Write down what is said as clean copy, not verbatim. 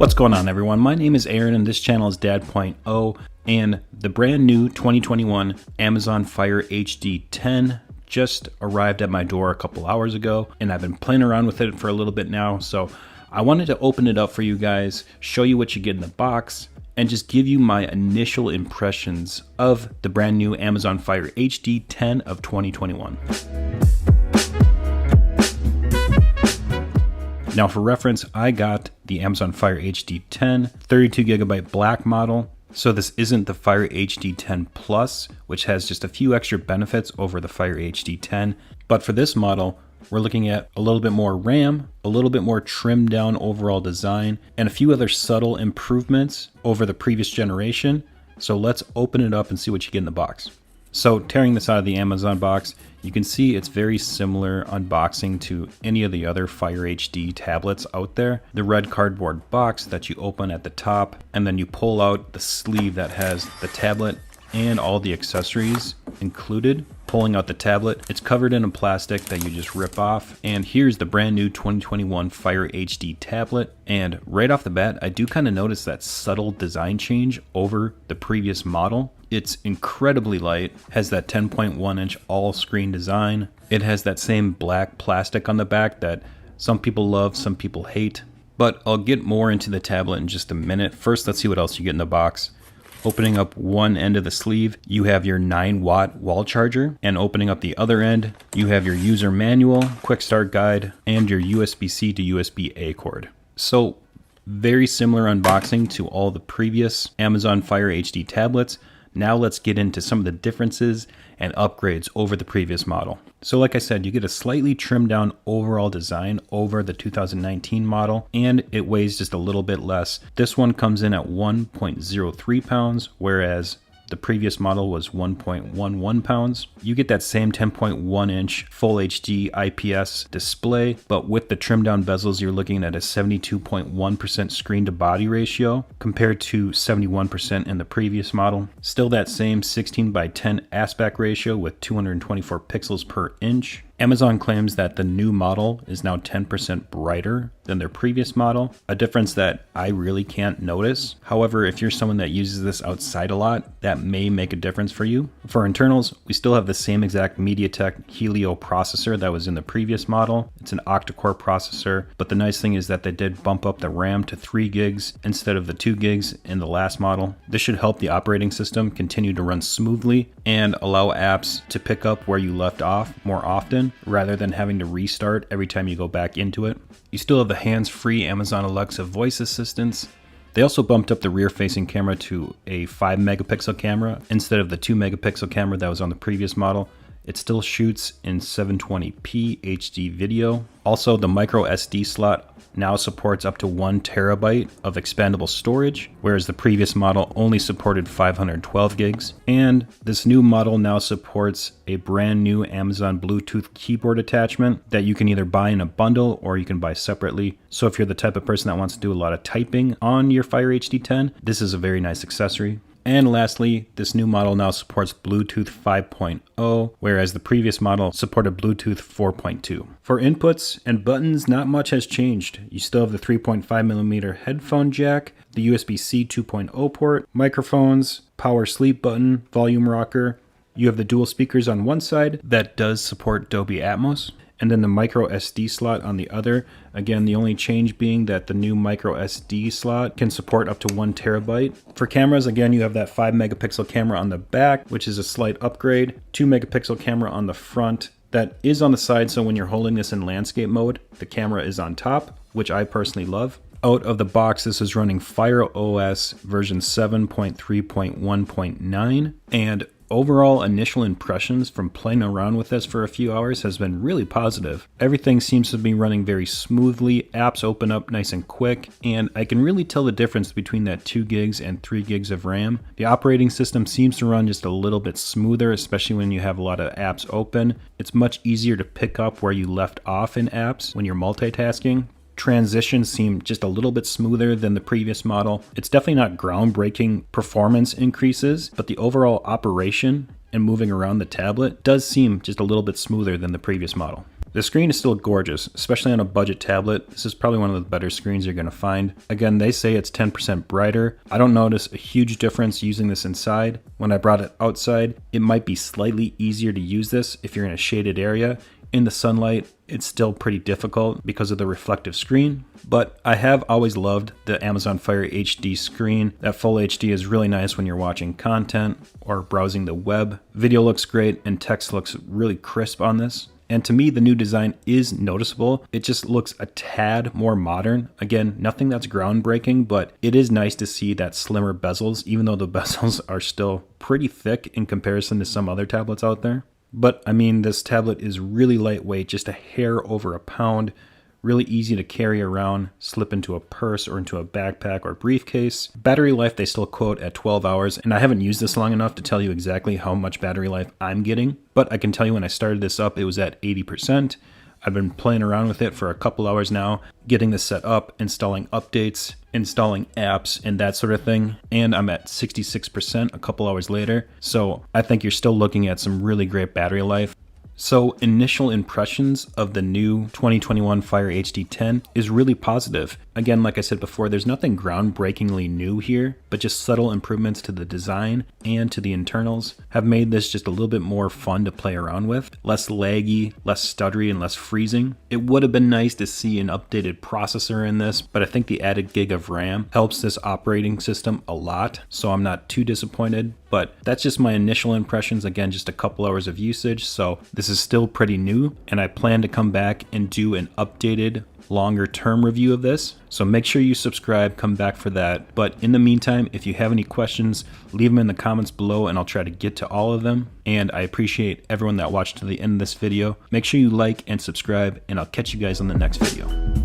What's going on, everyone? My name is Aaron and this channel is Dad.0, and the brand new 2021 Amazon Fire HD 10 just arrived at my door a couple hours ago, and I've been playing around with it for a little bit now, so I wanted to open it up for you guys, show you what you get in the box, and just give you my initial impressions of the brand new Amazon Fire HD 10 of 2021. Now for reference, I got the Amazon Fire HD 10 32GB black model. So this isn't the Fire HD 10 Plus, which has just a few extra benefits over the Fire HD 10. But for this model, we're looking at a little bit more RAM, a little bit more trimmed down overall design, and a few other subtle improvements over the previous generation. So let's open it up and see what you get in the box. So tearing this out of the Amazon box, you can see it's very similar unboxing to any of the other Fire HD tablets out there. The red cardboard box that you open at the top, and then you pull out the sleeve that has the tablet and all the accessories included. Pulling out the tablet, it's covered in a plastic that you just rip off. And here's the brand new 2021 Fire HD tablet. And right off the bat, I do kind of notice that subtle design change over the previous model. It's incredibly light, has that 10.1 inch all screen design. It has that same black plastic on the back that some people love, some people hate. But I'll get more into the tablet in just a minute. First, let's see what else you get in the box. Opening up one end of the sleeve, you have your 9-watt wall charger, and opening up the other end, you have your user manual, quick start guide, and your USB-C to USB-A cord. So very similar unboxing to all the previous Amazon Fire HD tablets. Now let's get into some of the differences and upgrades over the previous model. So like I said, you get a slightly trimmed down overall design over the 2019 model, and it weighs just a little bit less. This one comes in at 1.03 pounds, whereas the previous model was 1.11 pounds. You get that same 10.1 inch full HD IPS display, but with the trimmed down bezels, you're looking at a 72.1% screen to body ratio compared to 71% in the previous model. Still that same 16:10 aspect ratio with 224 pixels per inch. Amazon claims that the new model is now 10% brighter than their previous model, a difference that I really can't notice. However, if you're someone that uses this outside a lot, that may make a difference for you. For internals, we still have the same exact MediaTek Helio processor that was in the previous model. It's an octa-core processor, but the nice thing is that they did bump up the RAM to 3 gigs instead of the 2 gigs in the last model. This should help the operating system continue to run smoothly and allow apps to pick up where you left off more often, rather than having to restart every time you go back into it. You still have the hands-free Amazon Alexa voice assistants. They also bumped up the rear-facing camera to a 5 megapixel camera instead of the 2 megapixel camera that was on the previous model. It still shoots in 720p HD video. Also, the micro SD slot now supports up to 1 terabyte of expandable storage, whereas the previous model only supported 512 gigs. And this new model now supports a brand new Amazon Bluetooth keyboard attachment that you can either buy in a bundle or you can buy separately. So if you're the type of person that wants to do a lot of typing on your Fire HD 10, this is a very nice accessory. And lastly, this new model now supports Bluetooth 5.0, whereas the previous model supported Bluetooth 4.2. For inputs and buttons, not much has changed. You still have the 3.5mm headphone jack, the USB-C 2.0 port, microphones, power sleep button, volume rocker. You have the dual speakers on one side that does support Dolby Atmos, and then the micro SD slot on the other. Again, the only change being that the new micro SD slot can support up to 1 terabyte. For cameras, again, you have that 5 megapixel camera on the back, which is a slight upgrade. 2 megapixel camera on the front that is on the side, so when you're holding this in landscape mode, the camera is on top, which I personally love. Out of the box, this is running Fire OS version 7.3.1.9, and overall initial impressions from playing around with this for a few hours has been really positive. Everything seems to be running very smoothly, apps open up nice and quick, and I can really tell the difference between that 2 gigs and 3 gigs of RAM. The operating system seems to run just a little bit smoother, especially when you have a lot of apps open. It's much easier to pick up where you left off in apps when you're multitasking. Transitions seem just a little bit smoother than the previous model. It's definitely not groundbreaking performance increases, but the overall operation and moving around the tablet does seem just a little bit smoother than the previous model. The screen is still gorgeous, especially on a budget tablet. This is probably one of the better screens you're going to find. Again, they say it's 10% brighter. I don't notice a huge difference using this inside. When I brought it outside, it might be slightly easier to use this if you're in a shaded area. In the sunlight, it's still pretty difficult because of the reflective screen, but I have always loved the Amazon Fire HD screen. That full HD is really nice when you're watching content or browsing the web. Video looks great and text looks really crisp on this. And to me, the new design is noticeable. It just looks a tad more modern. Again, nothing that's groundbreaking, but it is nice to see that slimmer bezels, even though the bezels are still pretty thick in comparison to some other tablets out there. But I mean, this tablet is really lightweight, just a hair over a pound, really easy to carry around, slip into a purse or into a backpack or briefcase. Battery life they still quote at 12 hours, and I haven't used this long enough to tell you exactly how much battery life I'm getting, but I can tell you when I started this up, it was at 80%. I've been playing around with it for a couple hours now, getting this set up, installing updates, installing apps, and that sort of thing. And I'm at 66% a couple hours later. So I think you're still looking at some really great battery life. So initial impressions of the new 2021 Fire HD 10 is really positive. Again, like I said before, there's nothing groundbreakingly new here, but just subtle improvements to the design and to the internals have made this just a little bit more fun to play around with. Less laggy, less stuttery, and less freezing. It would have been nice to see an updated processor in this, but I think the added gig of RAM helps this operating system a lot, so I'm not too disappointed. But that's just my initial impressions. Again, just a couple hours of usage, so this is still pretty new, and I plan to come back and do an updated longer term review of this. So make sure you subscribe, come back for that. But in the meantime, if you have any questions, leave them in the comments below and I'll try to get to all of them. And I appreciate everyone that watched to the end of this video. Make sure you like and subscribe, and I'll catch you guys on the next video.